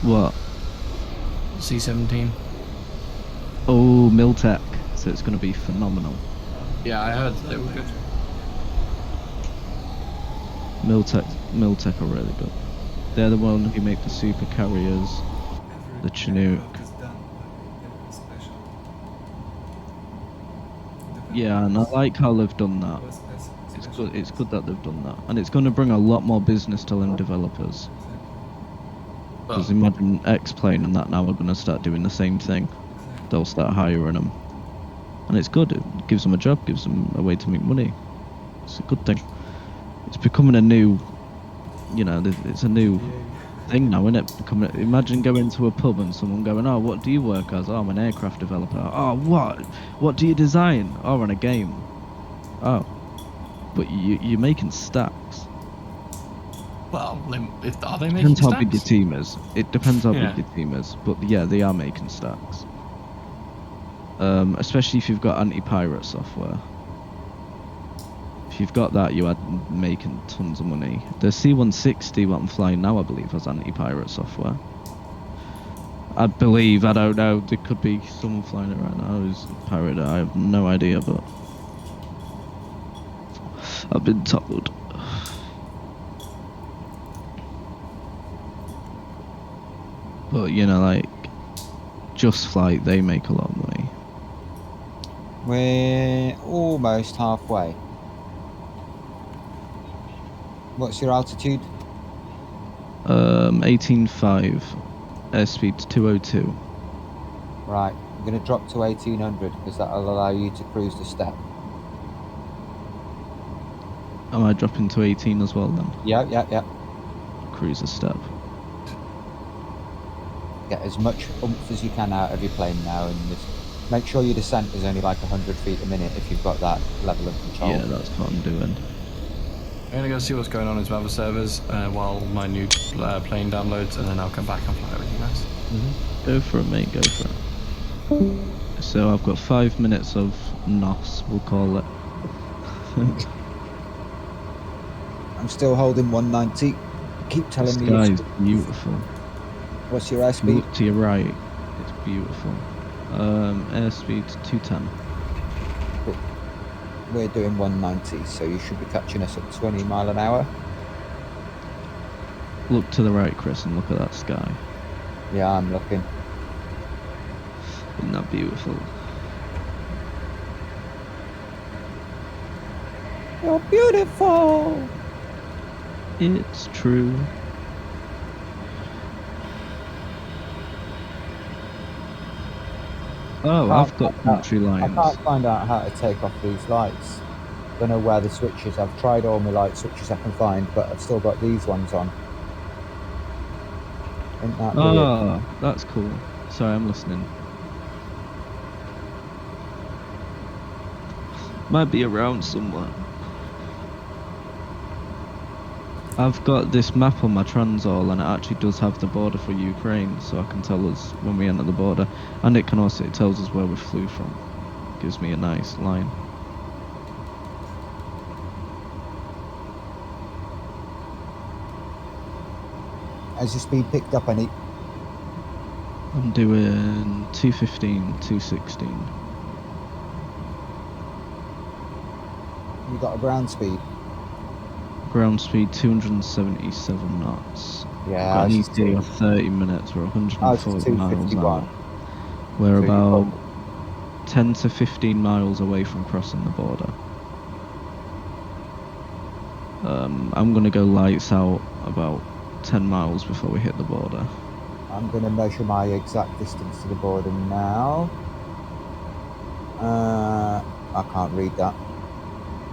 What? C17. Oh, Miltech. So it's going to be phenomenal. Yeah, I heard they were good. Miltech are really good. They're the one who make the super carriers, the Chinook. Yeah, and I like how they've done that. It's good that they've done that, and it's going to bring a lot more business to them developers. Because imagine X-Plane and that now are going to start doing the same thing. They'll start hiring them, and it's good. It gives them a job, gives them a way to make money. It's a good thing. It's becoming a new, you know, it's a new thing now, isn't it? Imagine going to a pub and someone going, "Oh, what do you work as?" "Oh, I'm an aircraft developer." "Oh, what? What do you design?" "Oh, on a game." "Oh, but you're making stacks." Well, are they making Depends stacks? how big your team is. It depends how big your team is, but yeah, they are making stacks. Especially if you've got anti-pirate software. If you've got that, you are making tons of money. The C-160, what I'm flying now, I believe, has anti-pirate software. I believe, I don't know, there could be someone flying it right now who's pirate. I have no idea, but I've been told. But, you know, like, Just Flight, they make a lot of money. We're almost halfway. What's your altitude? 18.5, airspeed 202. Right, I'm going to drop to 1800 because that'll allow you to cruise the steppe. Am I dropping to 18 as well then? Yeah. Cruise the steppe. Get as much oomph as you can out of your plane now, and just make sure your descent is only like 100 feet a minute if you've got that level of control. Yeah, that's what I'm doing. I'm gonna go see what's going on in some other servers while my new plane downloads, and then I'll come back and fly it with you guys. Go for it, mate, go for it. So I've got 5 minutes of NOS, we'll call it. I'm still holding 190. Keep telling me. The sky's beautiful. What's your airspeed? Look to your right, it's beautiful. Airspeed 210. We're doing 190, so you should be catching us at 20 mile an hour. Look to the right, Chris, and look at that sky. Yeah, I'm looking. Isn't that beautiful? You're beautiful! It's true. Oh, I've got country lines. I can't find out how to take off these lights. Don't know where the switch is. I've tried all my light switches I can find, but I've still got these ones on. Isn't that weird? Oh, that's cool. Sorry, I'm listening. Might be around somewhere. I've got this map on my Transall, and it actually does have the border for Ukraine, so I can tell us when we enter the border, and it tells us where we flew from. Gives me a nice line. Has your speed picked up any? I'm doing 215, 216. You got a ground speed? Ground speed 277 knots. Yeah, Got an ETA of 30 minutes or 140 miles an hour. We're so about 10 to 15 miles away from crossing the border. I'm going to go lights out about 10 miles before we hit the border. I'm going to measure my exact distance to the border now. I can't read that.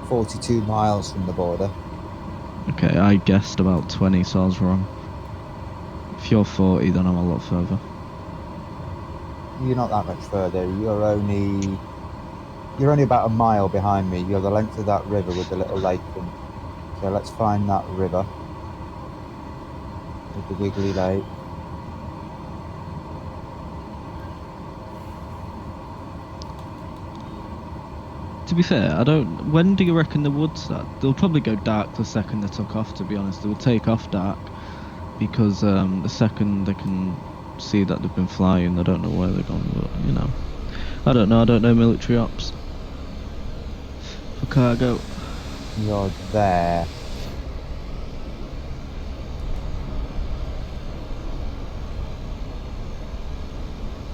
42 miles from the border. Okay, I guessed about 20, so I was wrong. If you're 40, then I'm a lot further. You're not that much further. You're only about a mile behind me. You're the length of that river with the little lake in. So let's find that river with the wiggly lake. To be fair, when do you reckon the woods start? They'll probably go dark the second they took off, to be honest. They'll take off dark, because the second they can see that they've been flying, they don't know where they're going. But you know, I don't know military ops for cargo. You're there.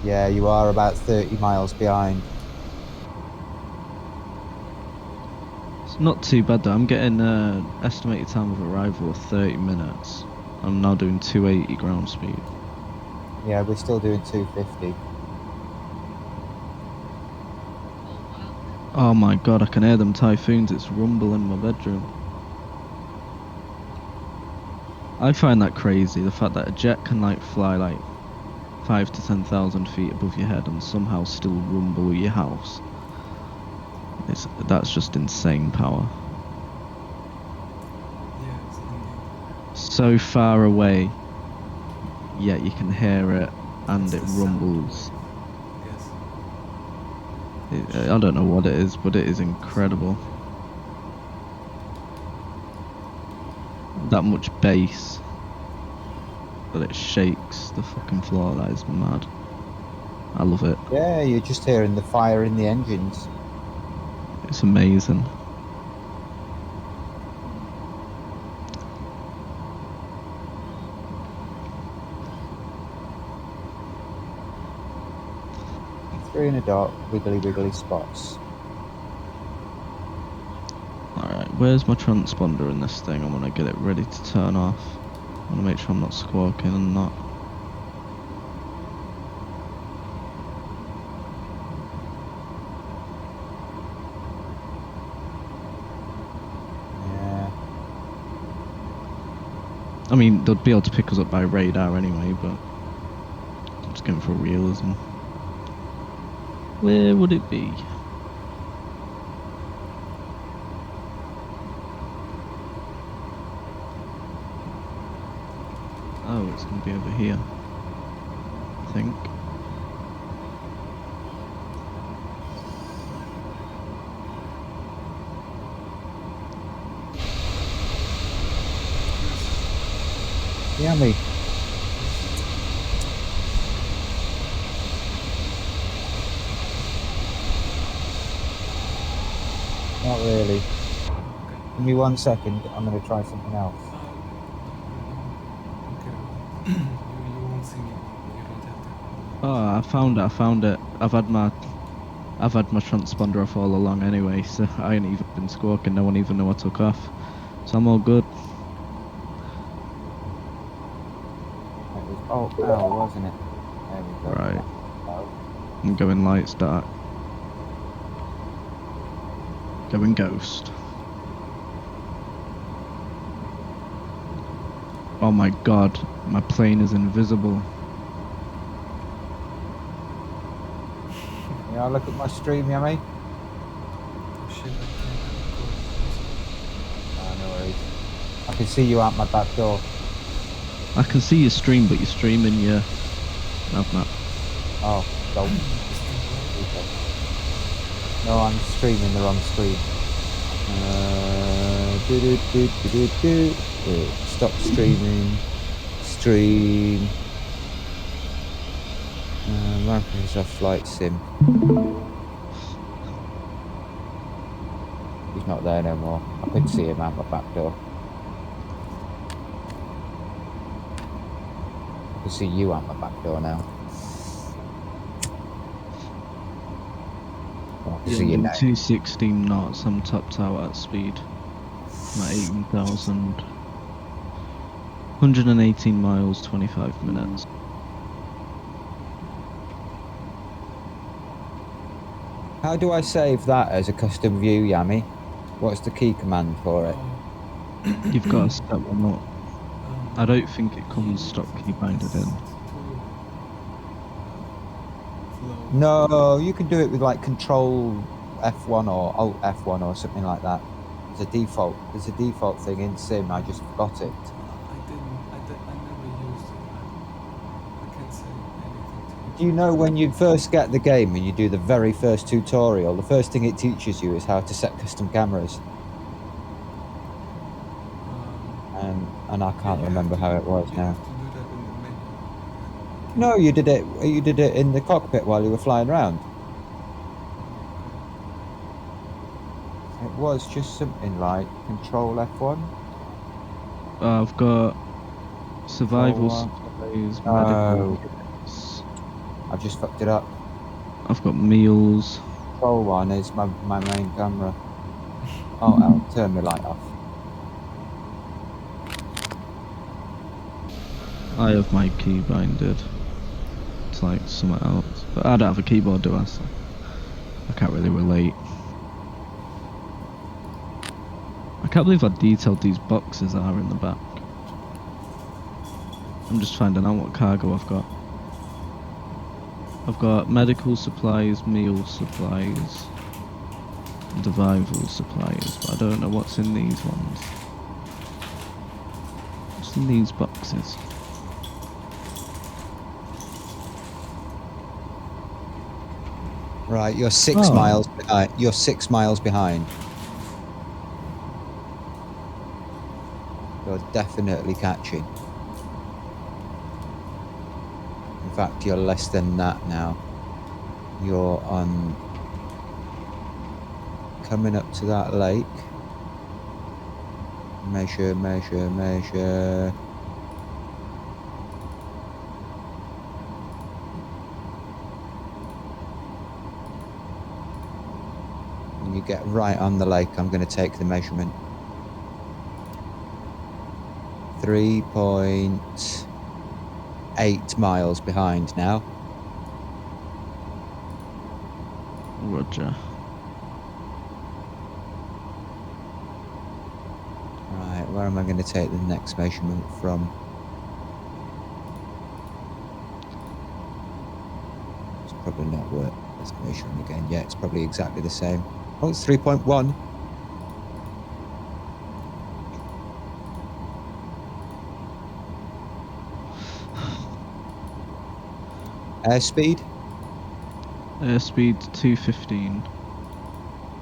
Yeah, you are about 30 miles behind. It's not too bad though. I'm getting estimated time of arrival of 30 minutes. I'm now doing 280 ground speed. Yeah, we're still doing 250. Oh my god, I can hear them typhoons. It's rumbling in my bedroom. I find that crazy, the fact that a jet can like fly like 5 to 10,000 feet above your head and somehow still rumble your house. That's just insane power. Yes, indeed. So far away, yet you can hear it and It's it the sound rumbles. wave, I guess. I don't know what it is, but it is incredible. That much bass that it shakes the fucking floor. That is mad. I love it. Yeah, you're just hearing the fire in the engines. It's amazing. Three in a dot, wiggly spots. Alright, where's my transponder in this thing? I want to get it ready to turn off. I want to make sure I'm not squawking and not. Yeah. I mean, they'd be able to pick us up by radar anyway, but I'm just going for realism. Where would it be? Oh, it's going to be over here, I think. Yummy. Not really. Give me 1 second, I'm going to try something else. Okay. You won't see me. You don't have to. Oh, I found it. I've had my transponder off all along anyway, so I ain't even been squawking. No one even know I took off, so I'm all good. It was ow, wasn't it? There we go. Right. Oh. I'm going lights dark. Going ghost. Oh my god, my plane is invisible. Yeah, look at my stream, Yummy. Oh shit, I can't record. Oh, no worries. I can see you out my back door. I can see your stream, but you're streaming your map. Oh, don't. No, I'm streaming the wrong screen. Stop streaming. Stream. Microsoft Flight Sim. He's not there no more. I could see him out my back door. I can see you out my back door now. Oh, I can see you now. 216 knots, I'm topped out at speed. I'm at 18,000. 118 miles, 25 minutes. How do I save that as a custom view, Yami? What's the key command for it? You've got to set one up. I don't think it comes stock key binded in. No, you can do it with like Control F1 or Alt F1 or something like that. There's a default thing in Sim. I just forgot it. I never used it. I can't say anything to you. Do you know when you first get the game and you do the very first tutorial, the first thing it teaches you is how to set custom cameras? and I can't remember how it was You now. have to do that in the menu. No, you did it. You did it in the cockpit while you were flying around. It was just something like Control F1. I've got survival Control supplies, No. medical kits. I've just fucked it up. I've got meals. Control 1 is my main camera. Oh, I'll turn the light off. I have my key binded. It's like something else. But I don't have a keyboard, do I? So I can't really relate. I can't believe how detailed these boxes are in the back. I'm just finding out what cargo I've got. I've got medical supplies, meal supplies, and survival supplies, but I don't know what's in these ones. What's in these boxes? Right, you're 6 Oh. miles behind. You're 6 miles behind. You're definitely catching. In fact, you're less than that now. You're on... coming up to that lake. Measure, measure, measure. When you get right on the lake, I'm going to take the measurement. 3.8 miles behind now. Roger. Right, where am I going to take the next measurement from? It's probably not worth measuring again. Yeah, it's probably exactly the same. Oh, it's 3.1. Airspeed? Airspeed 215.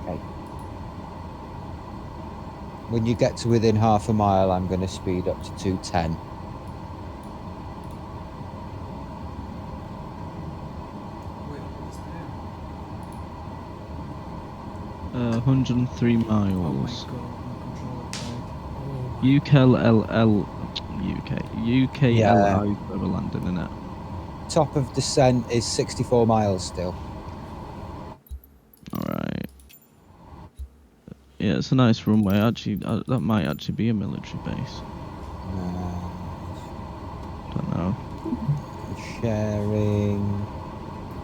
Okay. When you get to within half a mile, I'm going to speed up to 210. Wait, what's there? 103 Oh my miles. god, my controller died. Oh my UKLI Yeah. for landing in it. Top of descent is 64 miles still. Alright. Yeah, it's a nice runway. Actually, that might actually be a military base. Don't know. Sharing.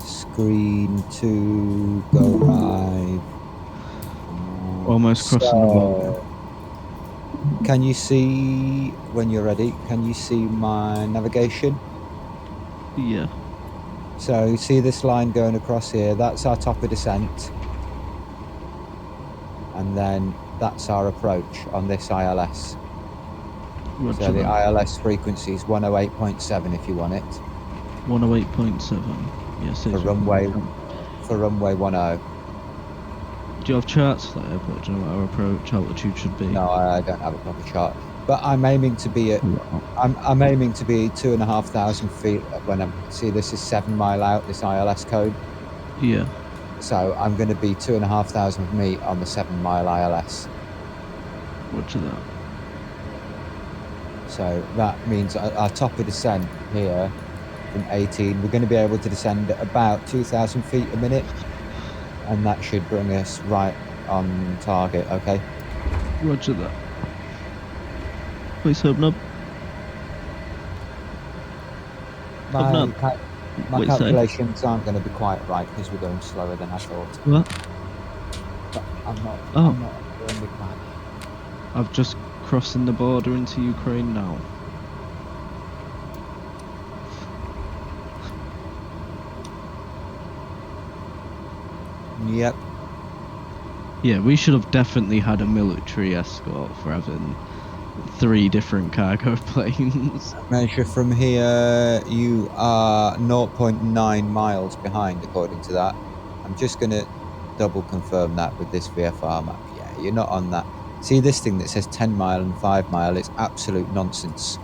Screen 2. Go live. Almost crossing the border. Can you see, when you're ready, can you see my navigation? Yeah. So you see this line going across here, that's our top of descent. And then that's our approach on this ILS. Roger So the that. ILS frequency is 108.7 if you want it. 108.7. Yes, For runway 10. Do you have charts for that airport? Do you know what our approach altitude should be? No, I don't have a proper chart. But I'm aiming to be at I'm aiming to be 2,500 feet when I'm see this is 7 mile out, this ILS code. Yeah. So I'm going to be 2,500 feet on the 7 mile ILS. Roger that. So that means our top of descent here from 18, we're going to be able to descend at about 2,000 feet a minute. And that should bring us right on target, okay? Roger that. Please open up. My Wait, say. calculations aren't going to be quite right because we're going slower than I thought. What? But I'm not Oh. doing the plan. I've just crossing the border into Ukraine now. Yep. Yeah, we should have definitely had a military escort for having 3 different cargo planes. Measure from here, you are 0.9 miles behind according to that. I'm just going to double confirm that with this VFR map. Yeah, you're not on that. See this thing that says 10 mile and 5 mile? It's absolute nonsense.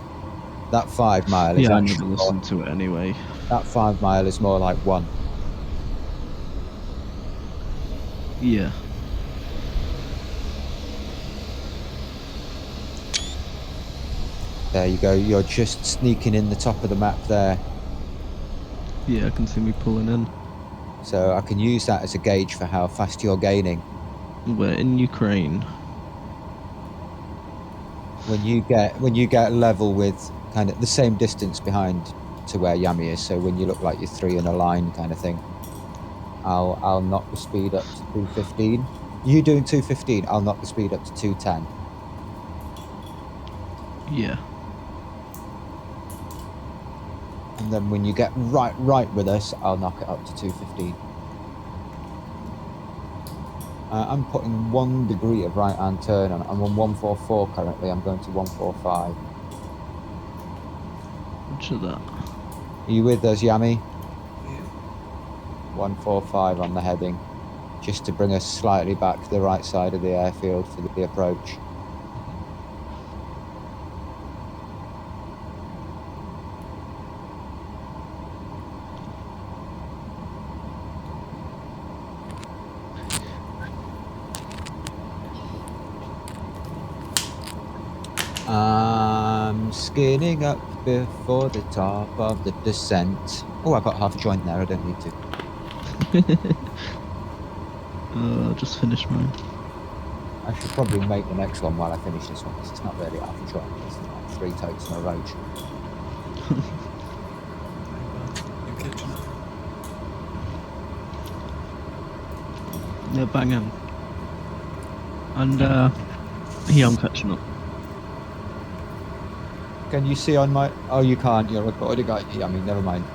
That 5 mile is Yeah, I actually never more, listened to it anyway. that 5 mile is more like 1. Yeah. There you go. You're just sneaking in the top of the map there. Yeah, I can see me pulling in. So I can use that as a gauge for how fast you're gaining. We're in Ukraine. When you get level with kind of the same distance behind to where Yami is, so when you look like you're 3 in a line kind of thing, I'll knock the speed up to 215. You doing 215? I'll knock the speed up to 210. Yeah. And then when you get right with us, I'll knock it up to 215. I'm putting 1 degree of right-hand turn on. I'm on 144 currently. I'm going to 145. Roger that. Are you with us, Yami? Yeah. 145 on the heading, just to bring us slightly back to the right side of the airfield for the approach. I'm skinning up before the top of the descent. Oh, I got half a joint there. I don't need to. Just finished mine. I should probably make the next one while I finish this one, because it's not really half a joint. It's like 3 totes in a roach. Your kitchen. Yeah, bang on. And yeah, I'm catching up. Can you see on my... Oh, you can't. You're recording. I mean, never mind.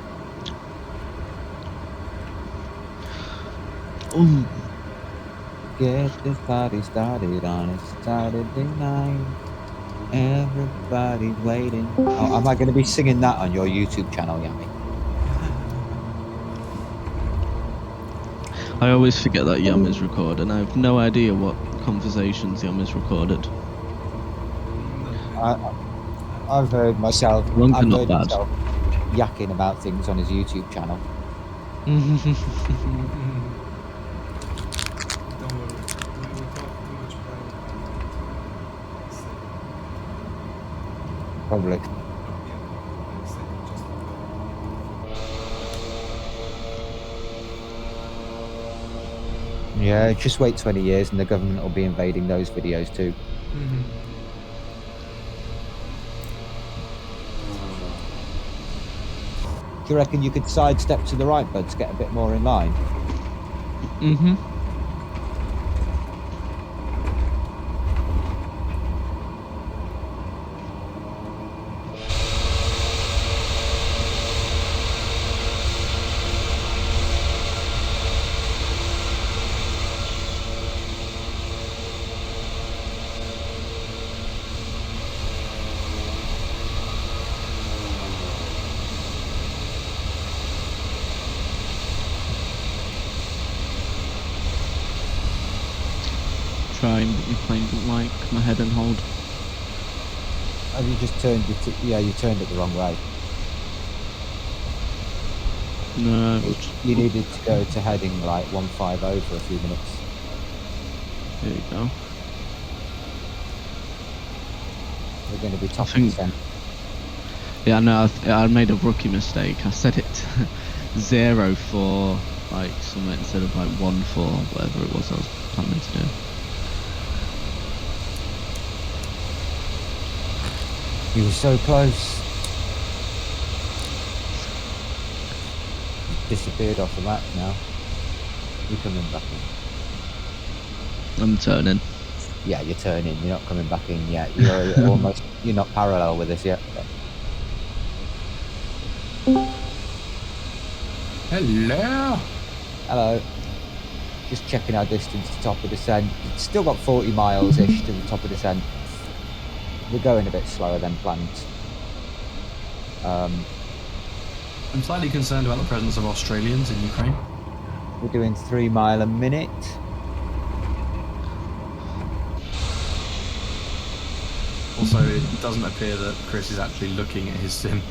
Ooh. Get this party started on a Saturday night. Everybody's waiting. Oh, am I going to be singing that on your YouTube channel, Yami? I always forget that Yam is recording. I have no idea what conversations Yam is recorded. I've heard myself. Long I've not heard bad. myself yakking about things on his YouTube channel. Don't worry. We talk too much private. Probably. Yeah, just wait 20 years and the government will be invading those videos too. Do you reckon you could sidestep to the right, bud, to get a bit more in line? Mm-hmm. Trying, but my plane don't like my head and hold. Have you just turned it? Yeah, you turned it the wrong way. No, You needed to go to heading like 150 for a few minutes. there you go. We're going to be top of think- descent. Yeah, no, I made a rookie mistake. I set it 0 for like something instead of like 1 for whatever it was I was planning to do. You were so close. You've disappeared off the map now. You're coming back in. I'm turning. Yeah, you're turning. You're not coming back in yet. You're almost. You're not parallel with us yet. Hello. Hello. Just checking our distance to top of descent. It's still got 40 miles-ish to the top of descent. We're going a bit slower than planned. I'm slightly concerned about the presence of Australians in Ukraine. We're doing 3 mile a minute. Also, it doesn't appear that Chris is actually looking at his sim.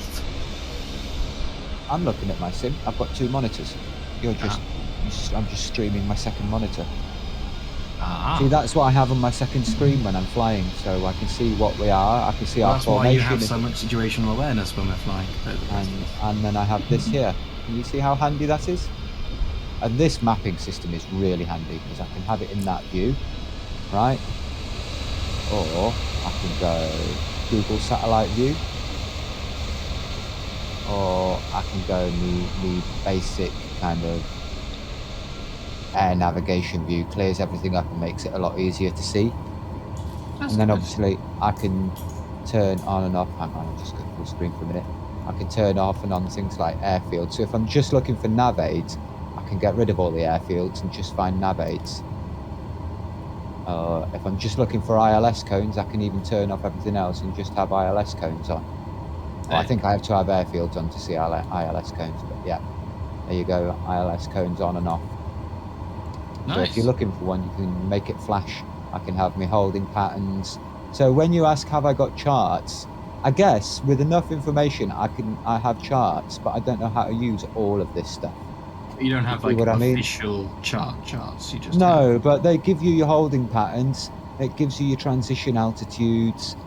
I'm looking at my sim. I've got 2 monitors. You're just, I'm just streaming my second monitor. See, that's what I have on my second screen when I'm flying, so I can see what we are. I can see our That's why formation. you have so much situational awareness when we're flying. And then I have this here. Can you see how handy that is? And this mapping system is really handy because I can have it in that view, right? Or I can go Google satellite view, or I can go the basic kind of air navigation view, clears everything up and makes it a lot easier to see. That's and then good. obviously I can turn on and off. Hang on, I'll just go full screen for a minute. I can turn off and on things like airfield. So if I'm just looking for nav aids, I can get rid of all the airfields and just find nav aids. If I'm just looking for ILS cones, I can even turn off everything else and just have ILS cones on. Well, I think I have to have airfields on to see ILS cones, but yeah, there you go, ILS cones on and off. Nice. So if you're looking for one, you can make it flash. I can have my holding patterns. So when you ask, have I got charts? I guess with enough information, I have charts, but I don't know how to use all of this stuff. You don't have See like what I mean? official charts. You just No, have... but they give you your holding patterns. It gives you your transition altitudes,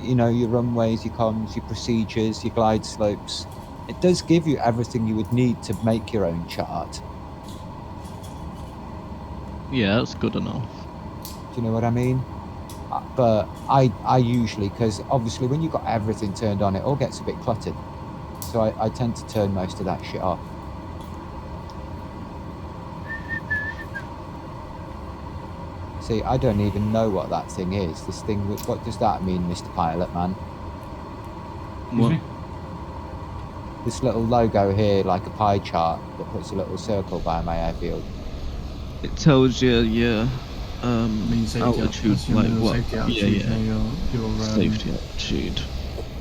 you know, your runways, your comms, your procedures, your glide slopes. It does give you everything you would need to make your own chart. Yeah, that's good enough. Do you know what I mean? But I usually, because obviously when you've got everything turned on, it all gets a bit cluttered. So I tend to turn most of that shit off. See, I don't even know what that thing is. This thing, what does that mean, Mr. Pilot Man? What? This little logo here, like a pie chart that puts a little circle by my airfield. It tells you your safety altitude, altitude, like your what? safety Yeah, altitude, yeah. your Safety altitude.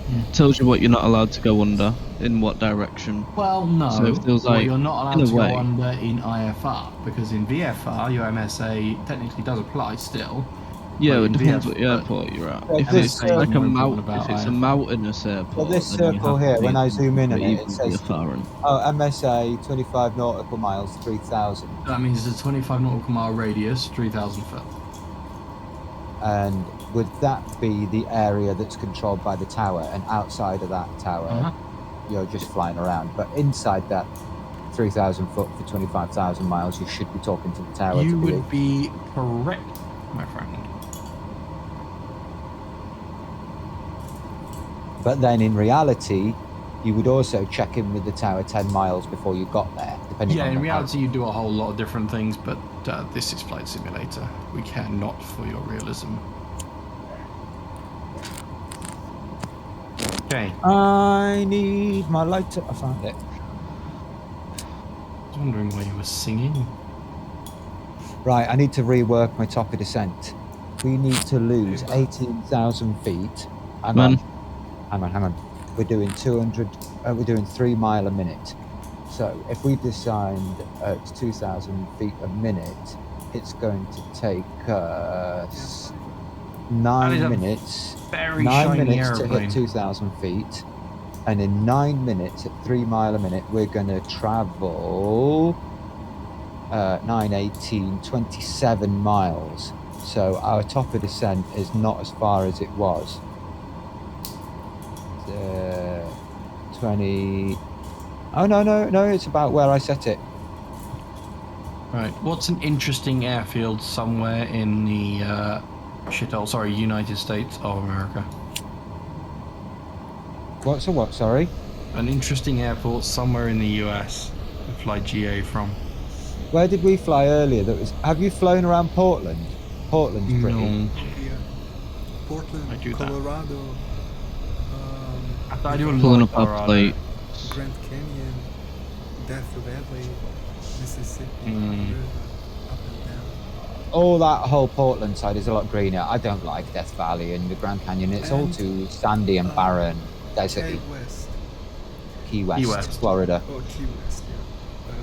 Yeah. Tells you what you're not allowed to go under, in what direction. Well, no. So if there was, Well, like, you're not in allowed a to way- go under in IFR, because in VFR, your MSA technically does apply still. Yeah, But it in depends VF what airport you're at. Well, If this it's is like a more important mountain, about if it's a IFR. mountainous airport, Well, this then you circle have to here, be when I zoom in on it, even it says, VFR and oh, MSA 25 nautical miles, 3,000. That means it's a 25 nautical mile radius, 3,000 foot. And would that be the area that's controlled by the tower? And outside of that tower, you're just flying around. But inside that 3,000 foot for 25,000 miles, you should be talking to the tower. You to would be correct, my friend. But then in reality, you would also check in with the tower 10 miles before you got there, depending Yeah, on in the reality, you do a whole lot of different things, but this is Flight Simulator. We care not for your realism. Okay. I need my lighter. I found it. I was wondering why you were singing. Right, I need to rework my top of descent. We need to lose 18,000 feet. Hang on. We're doing 200. We're doing 3 mile a minute. So if we designed at 2,000 feet a minute, it's going to take us 9 minutes. Very 9 shiny minutes to aeroplane. hit 2,000 feet, and in 9 minutes at 3 mile a minute, we're going to travel 9, 18, 27 miles. So our top of descent is not as far as it was. 20. Oh no! It's about where I set it. Right. What's an interesting airfield somewhere in the United States of America? What's a what? Sorry. An interesting airport somewhere in the US to fly GA from. Where did we fly earlier? Have you flown around Portland? Portland's pretty. No. Yeah. Portland, I do that. Colorado, I thought you were pulling North up our Colorado. plate. Grand Canyon, Death Valley, Mississippi, Mm. River, up and down. All that whole Portland side is a lot greener. I don't like Death Valley and the Grand Canyon. It's all And, too sandy and barren, deserty. Key West. Key West, Key West. Florida. Oh, Key West, yeah.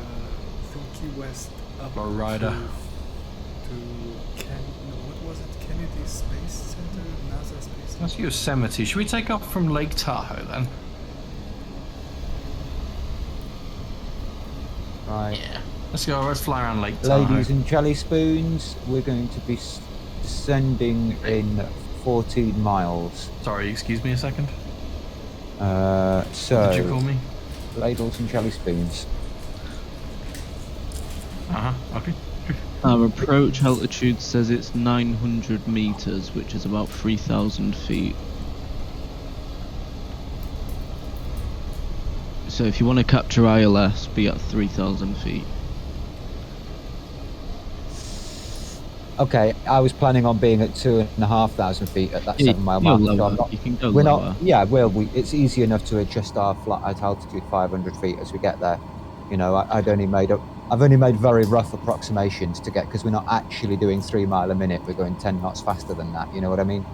From Key West up Florida. what was it? Kennedy Space Center, NASA Space Center. That's Yosemite. Should we take off from Lake Tahoe then? Right. Yeah. Let's go. Let's fly around Lake Tahoe. Ladies and jelly spoons, we're going to be descending in 14 miles. Sorry, excuse me a second. So, What did you call me? ladles and jelly spoons. Okay. Our approach altitude says it's 900 meters, which is about 3,000 feet. So if you want to capture ILS, be at 3,000 feet. Okay, I was planning on being at 2,500 feet at that 7-mile mark. Lower. So I'm not, You can go we're lower. not. Yeah, well, it's easy enough to adjust our flight at altitude 500 feet as we get there. You know, I've only made very rough approximations to get, because we're not actually doing 3 mile a minute. We're going 10 knots faster than that. You know what I mean?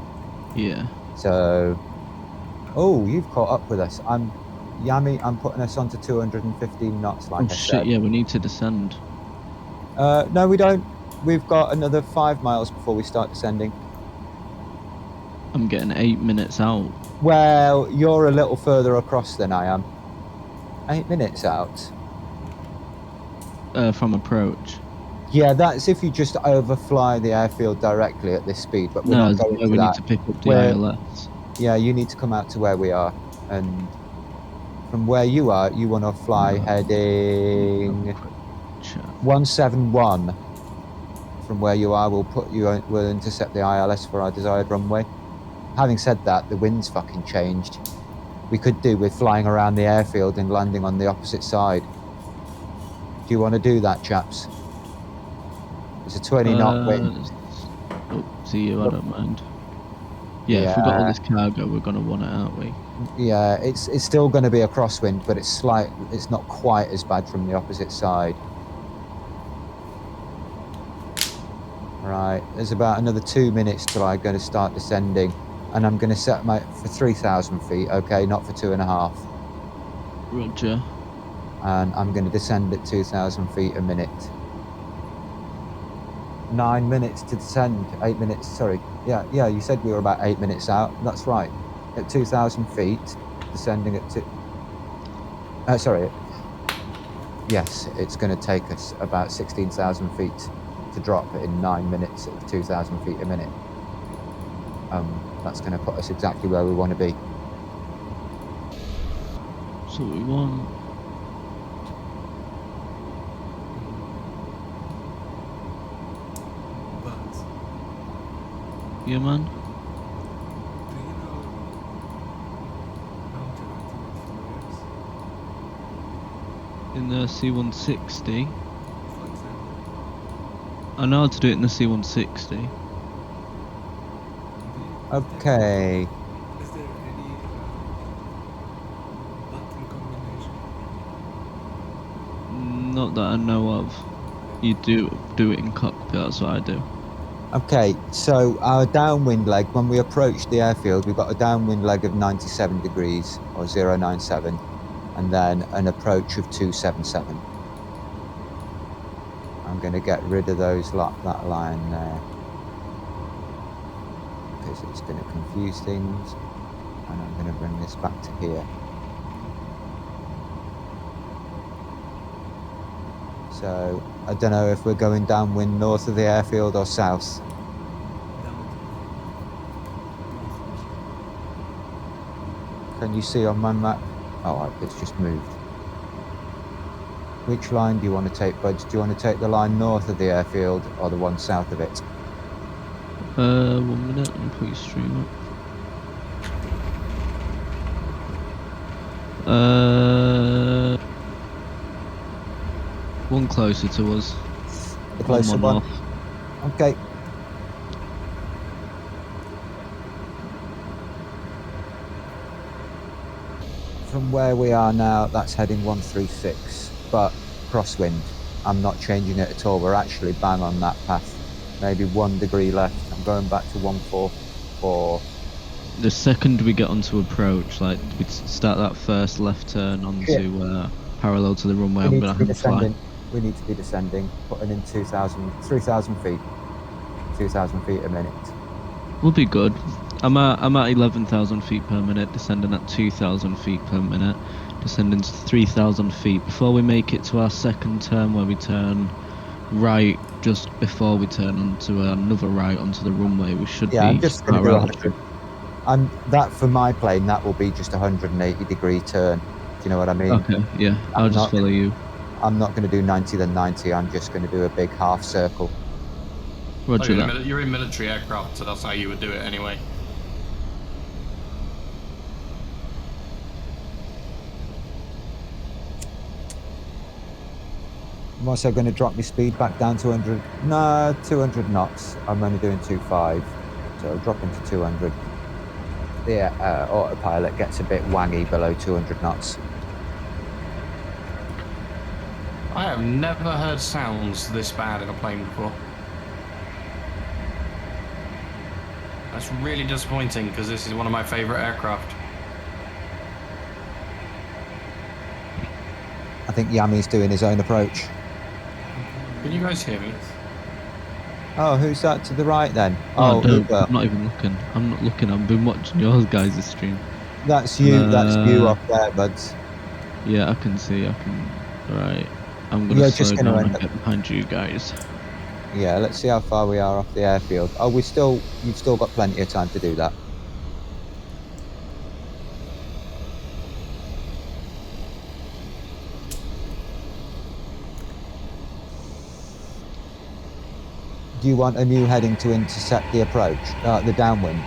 Yeah. So, oh, you've caught up with us. Yami, I'm putting us onto 215 knots, like Oh I shit! said. Yeah, we need to descend. No, we don't. We've got another 5 miles before we start descending. I'm getting 8 minutes out. Well, you're a little further across than I am. 8 minutes out. From approach. Yeah, that's if you just overfly the airfield directly at this speed, but we're No, not going we to need that. to pick up the We're- ILS. Yeah, you need to come out to where we are, and from where you are, you want to fly heading Chat. 171. From where you are, we'll intercept the ILS for our desired runway. Having said that, the wind's fucking changed. We could do with flying around the airfield and landing on the opposite side. Do you want to do that, chaps? It's a 20 knot wind. Oh, see you, I don't mind. Yeah, if we've got all this cargo, we're gonna want it, aren't we? Yeah, it's still going to be a crosswind, but it's not quite as bad from the opposite side. Right, there's about another 2 minutes till I'm going to start descending, and I'm going to set for 3,000 feet, okay, not for 2.5. Roger. And I'm going to descend at 2,000 feet a minute. 9 minutes to descend, 8 minutes, sorry. Yeah, you said we were about 8 minutes out, that's right. At 2,000 feet, descending at yes, it's going to take us about 16,000 feet to drop in 9 minutes at 2,000 feet a minute. That's going to put us exactly where we want to be. That's what we want. But Yeah, man. do you know how to activate flares? In the C-160. For example, I know how to do it in the C-160. Okay. is there any button combination? Not that I know of. You do it in cockpit, that's what I do. Okay, so our downwind leg, when we approach the airfield, we've got a downwind leg of 97 degrees, or 097, and then an approach of 277. I'm going to get rid of that line there, because it's going to confuse things, and I'm going to bring this back to here. So, I don't know if we're going downwind north of the airfield or south. Can you see on my map? Oh, it's just moved. Which line do you want to take, Buds? Do you want to take the line north of the airfield or the one south of it? 1 minute, let me put your stream up. One closer to us. The closer one? north. Okay. From where we are now, that's heading 136, but crosswind. I'm not changing it at all. We're actually bang on that path. Maybe 1 degree left. I'm going back to 144. The second we get onto approach, like we start that first left turn onto parallel to the runway, I'm gonna have to fly. We need to be descending, putting in 3,000 feet. 2,000 feet a minute. We'll be good. I'm at 11,000 feet per minute, descending at 2,000 feet per minute, descending to 3,000 feet. Before we make it to our second turn, where we turn right just before we turn onto another right onto the runway, we should Yeah, be I'm just going to do around 100. That for my plane, that will be just a 180-degree turn. Do you know what I mean? Okay, yeah, I'll I'm just not- follow you. I'm not going to do 90 then 90. I'm just going to do a big half circle. Roger that. You're in military aircraft, so that's how you would do it anyway. I'm also going to drop my speed back down to 200 knots. I'm only doing 2.5, so dropping to 200. The autopilot gets a bit wangy below 200 knots. I have never heard sounds this bad in a plane before. That's really disappointing because this is one of my favourite aircraft. I think Yami's doing his own approach. Can you guys hear me? Oh, who's that to the right then? Oh, no, Uber. I'm not even looking. I'm not looking. I've been watching yours guys' stream. That's you. That's you up there, buds. Yeah, I can see. Right. I'm gonna You're slow just gonna down end and get behind you guys. Yeah, let's see how far we are off the airfield. Oh, you've still got plenty of time to do that. Do you want a new heading to intercept the approach, the downwind?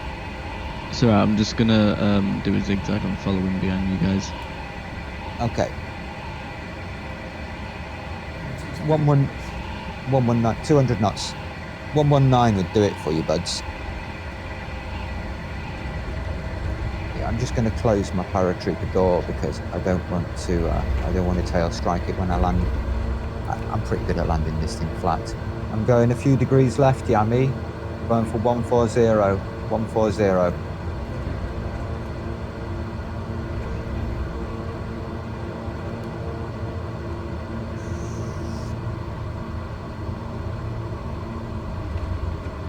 So I'm just gonna do a zigzag. I'm following behind you guys. Okay. 119, 200 knots. 119 would do it for you, buds. Yeah, I'm just going to close my paratrooper door because I don't want to tail strike it when I land. I'm pretty good at landing this thing flat. I'm going a few degrees left, Yami. I'm going for 140. 140.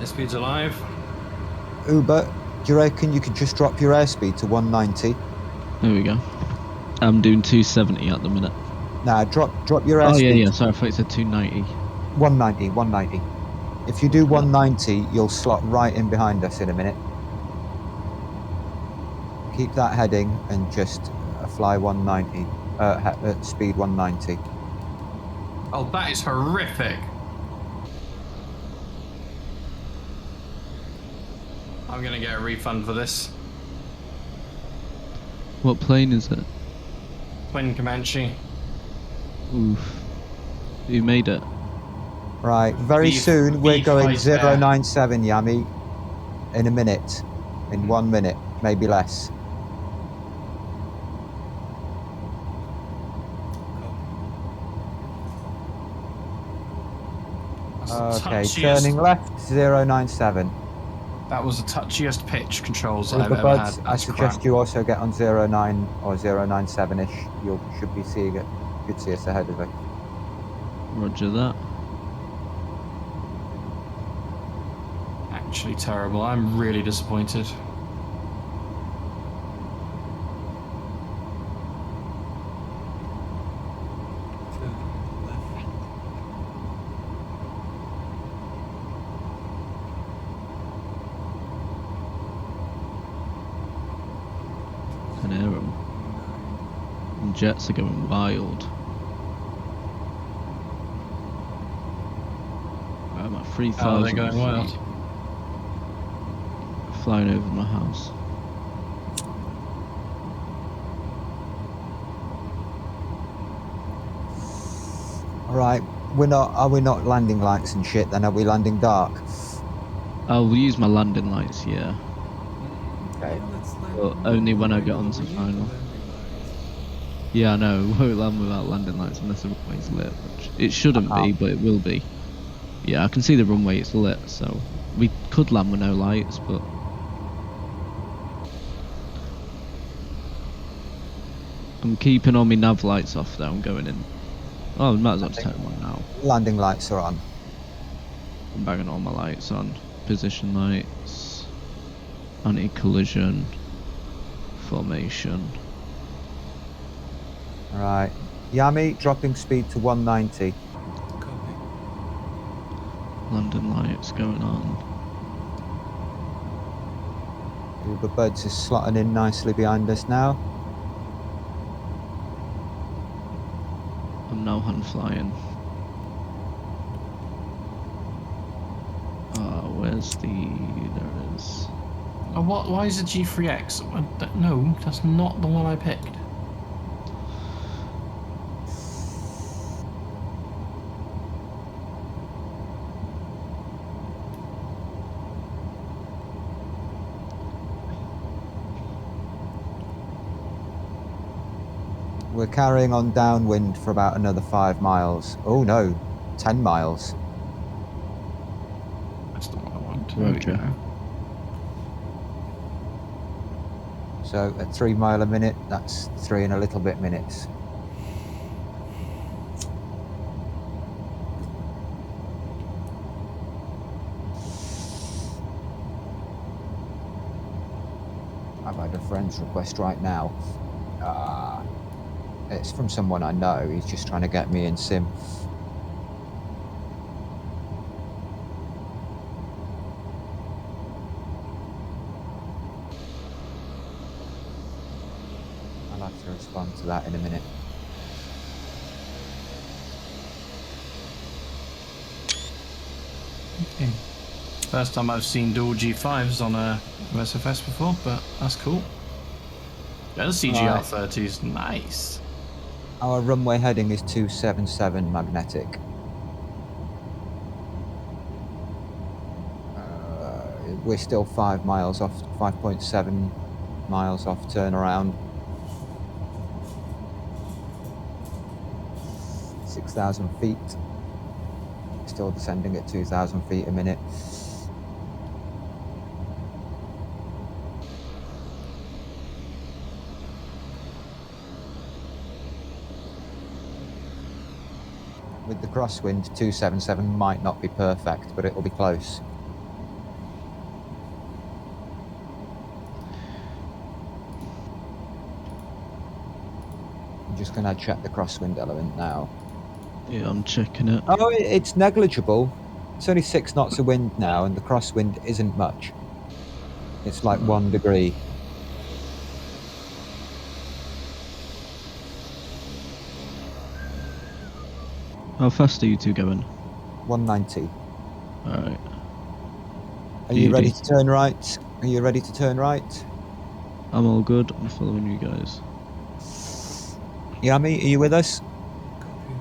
Airspeed's alive. Uber, do you reckon you could just drop your airspeed to 190? There we go. I'm doing 270 at the minute. Nah, drop your airspeed. Oh yeah. Sorry, I thought you said 290. 190. If you do 190, you'll slot right in behind us in a minute. Keep that heading and just fly 190, speed 190. Oh, that is horrific. I'm gonna get a refund for this. What plane is it? Twin Comanche. Oof. You made it. Right, very soon we're going 097, Yami. In a minute. In 1 minute, maybe less. Okay, turning left, 097. That was the touchiest pitch controls I've Uber ever buds, had. I suggest you also get on 09 or 097-ish. You should be seeing it. You could see us ahead of it. Roger that. Actually terrible. I'm really disappointed. Can hear them. And jets are going wild. I'm at 3,000 Oh, they're going wild. feet. Flying over my house. Right, are we not landing lights and shit then? Are we landing dark? I'll use my landing lights, yeah. Okay. But only when I get onto final. Yeah, I know, we won't land without landing lights unless the runway's lit, which it shouldn't be, but it will be. Yeah, I can see the runway, it's lit, so we could land with no lights, but... I'm keeping all my nav lights off though, I'm going in. Oh, I might as well just turn them on now. Landing lights are on. I'm banging all my lights on. position lights, anti-collision, formation. Right. Yami, dropping speed to 190. Copy. London lights going on. Uber Buds is slotting in nicely behind us now. I'm now hand flying. Where's the... there it is. Oh, what? Why is it G3X? No, that's not the one I picked. We're carrying on downwind for about another 5 miles. Oh no, 10 miles. That's the one I want. There we Roger. go. So at 3 mile a minute, that's 3 and a little bit minutes. I've had a friend's request right now. It's from someone I know. He's just trying to get me in sim. I'll have to respond to that in a minute. Okay. First time I've seen dual G5s on a USFS before, but that's cool. Yeah, the CGR30 is nice. Our runway heading is 277 magnetic. We're still 5 miles off, 5.7 miles off turnaround. 6,000 feet. Still descending at 2,000 feet a minute. With the crosswind, 277 might not be perfect, but it'll be close. I'm just going to check the crosswind element now. Yeah, I'm checking it. Oh, it's negligible. It's only 6 knots of wind now, and the crosswind isn't much. It's like 1 degree. How fast are you two going? 190. Alright. Are you ready DD. to turn right? Are you ready to turn right? I'm all good. I'm following you guys. Yami, are you with us? Copy.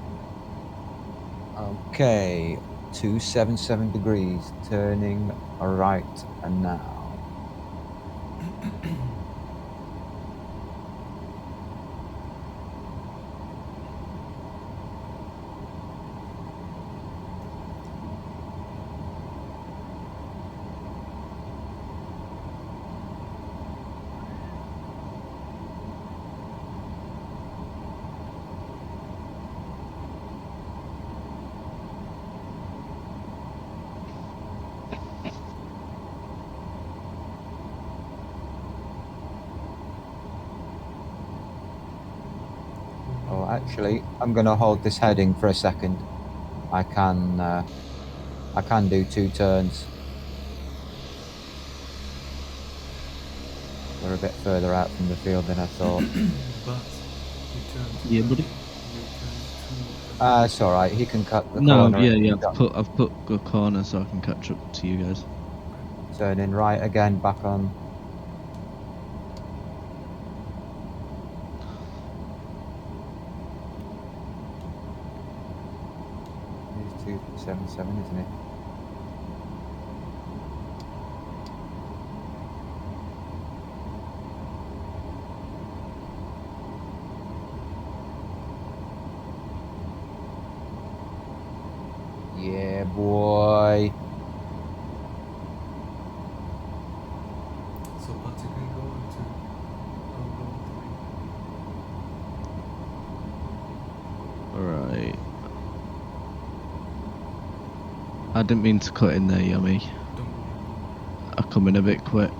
Okay. 277 degrees, turning right and now. Oh, actually, I'm going to hold this heading for a second. I can do 2 turns. We're a bit further out from the field than I thought. But you turn to Yeah, buddy. you turn to It's all right. He can cut the No, corner. yeah. I've put a corner so I can catch up to you guys. Turning right again, back on. It's 277, isn't it? Yeah, boy. so but you can go into Alright. I didn't mean to cut in there, Yummy. don't worry. are coming a bit quick.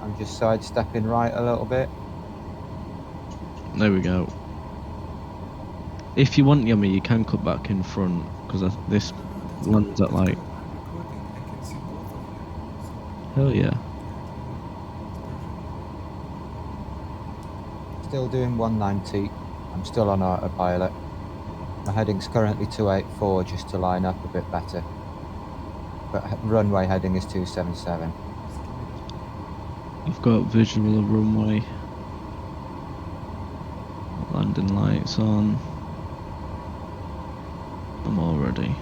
I'm just sidestepping right a little bit. There we go. If you want, Yummy, you can cut back in front, because this lands at like... I'm recording. I can see both of you. Hell yeah. Still doing 190. I'm still on autopilot. My heading's currently 284 just to line up a bit better. But runway heading is 277. I've got visual of runway. Landing lights on. I'm all ready.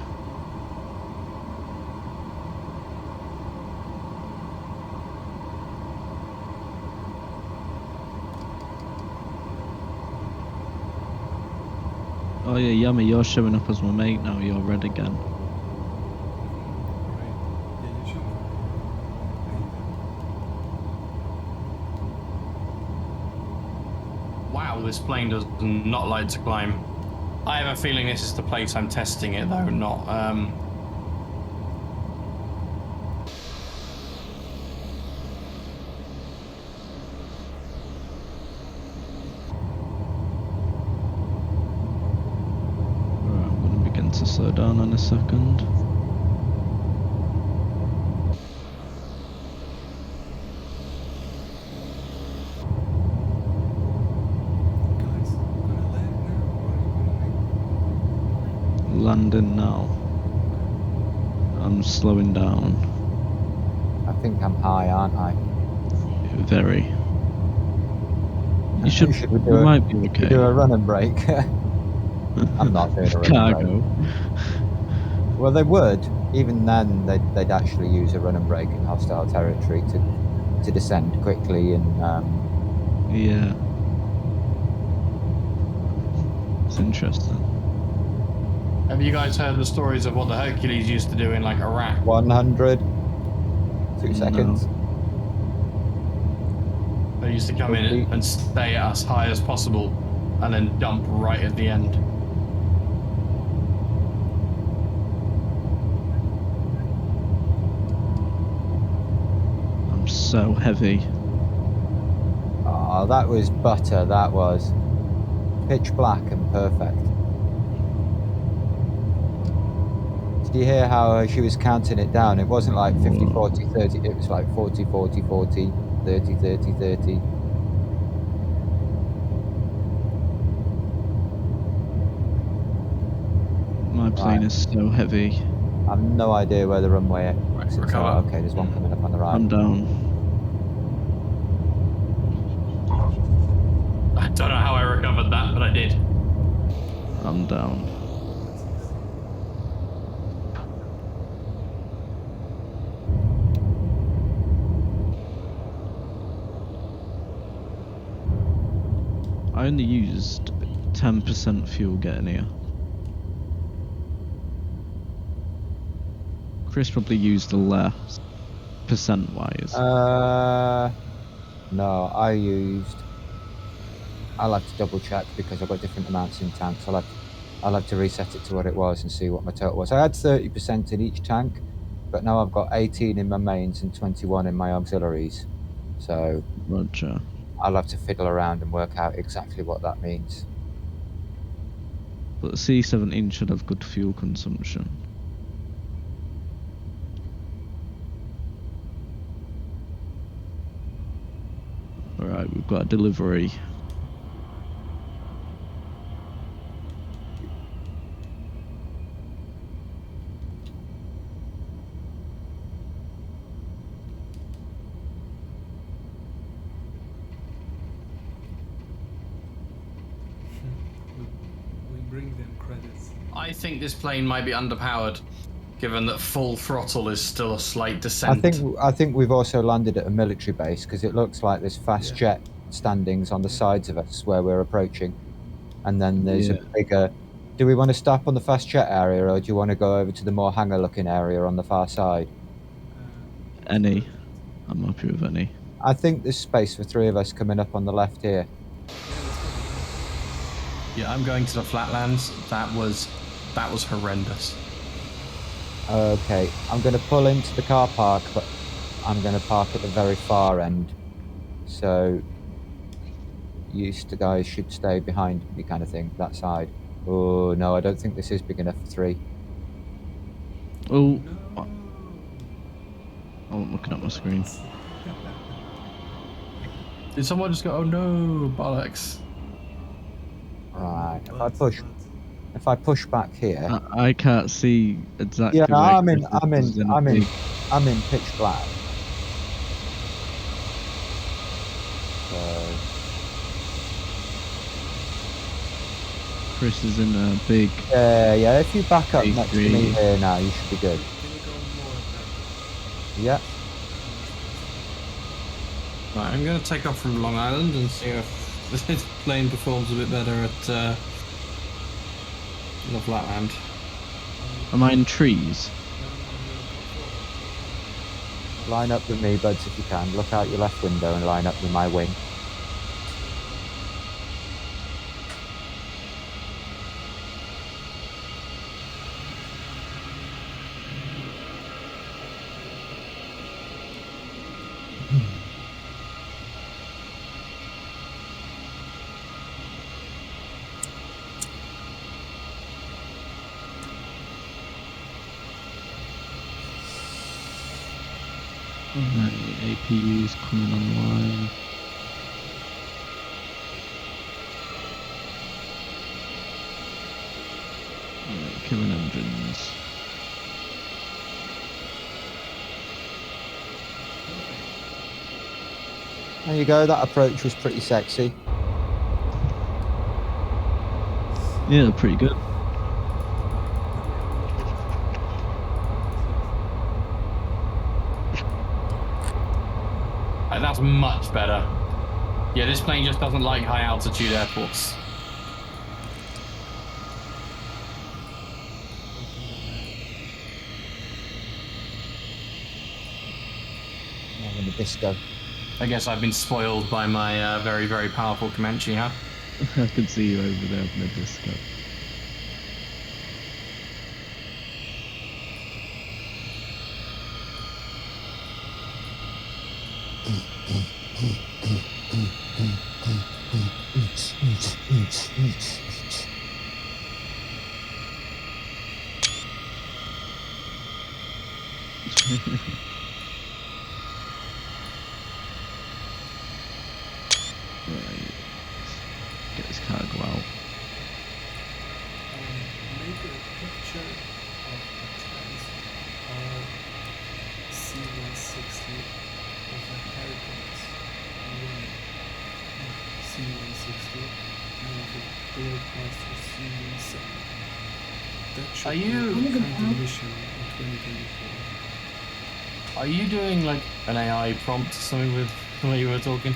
Oh yeah, Yummy, you're showing up as my mate now, you're red again. Right. Yeah, you should. Wow, this plane does not like to climb. I have a feeling this is the place I'm testing it though, not Right, I'm gonna begin to slow down in a second. Guys, gonna land now, or are you gonna make? Landing now. I'm slowing down. I think I'm high, aren't I? Very. You should. Should we do You a- might be okay. Do a run and brake. I'm not doing a run and Cargo. brake. Well, they would. Even then, they'd actually use a run and brake in hostile territory to descend quickly and Yeah. It's interesting. have you guys heard the stories of what the Hercules used to do in like Iraq? 100. 2 No. seconds. They used to come in and stay as high as possible and then dump right at the end. I'm so heavy. Oh, that was butter. That was pitch black and perfect. Did you hear how she was counting it down? It wasn't like 50, 40, 30. It was like 40, 40, 40, 30, 30, 30. My plane Right. is so heavy. I've no idea where the runway Right, exits recover. are. Okay, there's one coming up on the right. I'm down. I don't know how I recovered that, but I did. I'm down. I only used 10% fuel getting here. Chris probably used the less, percent-wise. No, I'll have to double check because I've got different amounts in tanks. I'll have to reset it to what it was and see what my total was. I had 30% in each tank, but now I've got 18 in my mains and 21 in my auxiliaries. So Roger. I'll have to fiddle around and work out exactly what that means. But the C-17 should have good fuel consumption. Alright, we've got a delivery. We bring them credits. I think this plane might be underpowered, given that full throttle is still a slight descent. I think we've also landed at a military base because it looks like there's fast Yeah. jet standings on the sides of us where we're approaching, and then there's a Yeah. bigger. Do we want to stop on the fast jet area, or do you want to go over to the more hangar-looking area on the far side? Any. I'm happy with any. I think there's space for 3 of us coming up on the left here. Yeah, I'm going to the flatlands. That was horrendous. Okay, I'm going to pull into the car park, but I'm going to park at the very far end. So, you guys should stay behind me kind of thing, that side. Oh, no, I don't think this is big enough for 3. Oh, No. oh, I'm looking at my screen. Did someone just go, oh no, bollocks? Right, But- if I push back here... I can't see exactly Yeah, where I'm in Chris pitch black. So, Chris is in a big... yeah, if you back up Big next to me green. here now, you should be good. Can you go more back? Yeah. Right, I'm going to take off from Long Island and see if this plane performs a bit better at the flatland. Am I in trees? Line up with me, buds, if you can. Look out your left window and line up with my wing. Right, APU's coming online. Right, killing engines. There you go, that approach was pretty sexy. Yeah, pretty good. That's much better. Yeah, this plane just doesn't like high altitude airports. Having a disco. I guess I've been spoiled by my very, very powerful Comanche hat. I can see you over there on the disco. Right. Get this cargo out. Make a picture of the trans C160 with a haircut running C160 and with a broadcaster C170. That should Are be you- a kind of mission in 2024. Are you doing like an AI prompt or something with the way you were talking?